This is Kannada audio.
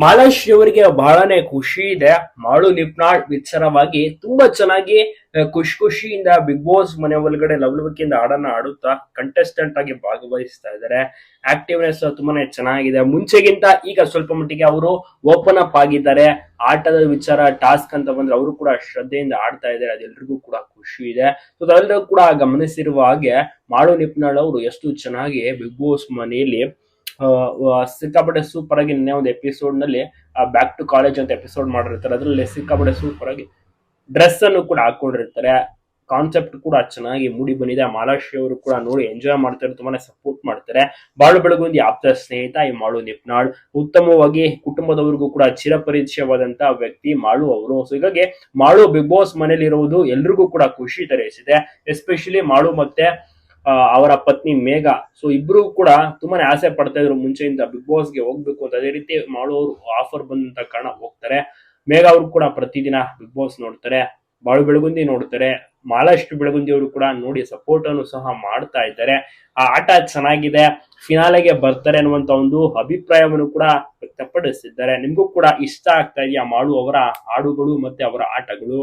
ಮಾಲಾಶ್ರೀ ಅವರಿಗೆ ಬಹಳನೇ ಖುಷಿ ಇದೆ. ಮಾಳು ನಿಪ್ನಾಳ್ ವಿಚಾರವಾಗಿ ತುಂಬಾ ಚೆನ್ನಾಗಿ ಖುಷಿಯಿಂದ ಬಿಗ್ ಬಾಸ್ ಮನೆ ಒಳಗಡೆ ಲವಲವಿಕೆಯಿಂದ ಹಾಡನ್ನ ಆಡುತ್ತಾ ಕಂಟೆಸ್ಟೆಂಟ್ ಆಗಿ ಭಾಗವಹಿಸ್ತಾ ಇದ್ದಾರೆ. ಆಕ್ಟಿವ್ನೆಸ್ ತುಂಬಾನೇ ಚೆನ್ನಾಗಿದೆ. ಮುಂಚೆಗಿಂತ ಈಗ ಸ್ವಲ್ಪ ಮಟ್ಟಿಗೆ ಅವರು ಓಪನ್ ಅಪ್ ಆಗಿದ್ದಾರೆ. ಆಟದ ವಿಚಾರ ಟಾಸ್ಕ್ ಅಂತ ಬಂದ್ರೆ ಅವರು ಕೂಡ ಶ್ರದ್ಧೆಯಿಂದ ಆಡ್ತಾ ಇದ್ದಾರೆ. ಅದೆಲ್ಲರಿಗೂ ಕೂಡ ಖುಷಿ ಇದೆ. ಸೊ ಅದೆಲ್ಲರೂ ಕೂಡ ಗಮನಿಸಿರುವ ಹಾಗೆ ಮಾಳು ನಿಪ್ನಾಳ್ ಅವರು ಎಷ್ಟು ಚೆನ್ನಾಗಿ ಬಿಗ್ ಬಾಸ್ ಮನೆಯಲ್ಲಿ ಸಿಕ್ಕಾಪಟ್ಟೆ ಸೂಪರ್ ಆಗಿ ನಿನ್ನೆ ಒಂದು ಎಪಿಸೋಡ್ ನಲ್ಲಿ ಬ್ಯಾಕ್ ಟು ಕಾಲೇಜ್ ಅಂತ ಎಪಿಸೋಡ್ ಮಾಡಿರ್ತಾರೆ. ಅದರಲ್ಲಿ ಸಿಕ್ಕಾಪಟ್ಟೆ ಸೂಪರ್ ಆಗಿ ಡ್ರೆಸ್ ಅನ್ನು ಕೂಡ ಹಾಕೊಂಡಿರ್ತಾರೆ. ಕಾನ್ಸೆಪ್ಟ್ ಕೂಡ ಚೆನ್ನಾಗಿ ಮೂಡಿ ಬಂದಿದೆ. ಮಾಲಾಶ್ರೀ ಅವರು ಕೂಡ ನೋಡಿ ಎಂಜಾಯ್ ಮಾಡ್ತಾರೆ, ತುಂಬಾನೇ ಸಪೋರ್ಟ್ ಮಾಡ್ತಾರೆ. ಬಾಳು ಬೆಳಗುಂದಿ ಆಪ್ತ ಸ್ನೇಹಿತ ಈ ಮಾಳು ನಿಪ್ನಾಳ್. ಉತ್ತಮವಾಗಿ ಕುಟುಂಬದವರಿಗೂ ಕೂಡ ಚಿರಪರಿಚಯವಾದಂತಹ ವ್ಯಕ್ತಿ ಮಾಳು ಅವರು. ಸೊ ಹೀಗಾಗಿ ಮಾಳು ಬಿಗ್ ಬಾಸ್ ಮನೇಲಿ ಇರುವುದು ಎಲ್ರಿಗೂ ಕೂಡ ಖುಷಿ ತರಿಸಿದೆ. ಎಸ್ಪೆಷಲಿ ಮಾಳು ಮತ್ತೆ ಅವರ ಪತ್ನಿ ಮೇಘ. ಸೊ ಇಬ್ರು ಕೂಡ ತುಂಬಾನೇ ಆಸೆ ಪಡ್ತಾ ಇದ್ರು ಮುಂಚೆಯಿಂದ ಬಿಗ್ ಬಾಸ್ಗೆ ಹೋಗ್ಬೇಕು ಅಂತ. ಅದೇ ರೀತಿ ಮಾಳು ಅವರು ಆಫರ್ ಬಂದಂತ ಕಾರಣ ಹೋಗ್ತಾರೆ. ಮೇಘ ಅವರು ಕೂಡ ಪ್ರತಿದಿನ ಬಿಗ್ ಬಾಸ್ ನೋಡ್ತಾರೆ. ಬಾಳು ಬೆಳಗುಂದಿ ನೋಡ್ತಾರೆ. ಮಾಲಾಶ್ರೀ ಬೆಳಗುಂದಿ ಅವರು ಕೂಡ ನೋಡಿ ಸಪೋರ್ಟ್ ಅನ್ನು ಸಹ ಮಾಡ್ತಾ ಇದ್ದಾರೆ. ಆ ಆಟ ಚೆನ್ನಾಗಿದೆ, ಫಿನಾಲೆಗೆ ಬರ್ತಾರೆ ಅನ್ನುವಂತ ಒಂದು ಅಭಿಪ್ರಾಯವನ್ನು ಕೂಡ ವ್ಯಕ್ತಪಡಿಸಿದ್ದಾರೆ. ನಿಮ್ಗೂ ಕೂಡ ಇಷ್ಟ ಆಗ್ತಾ ಇದೆಯಾ ಮಾಳು ಅವರ ಹಾಡುಗಳು ಮತ್ತೆ ಅವರ ಆಟಗಳು?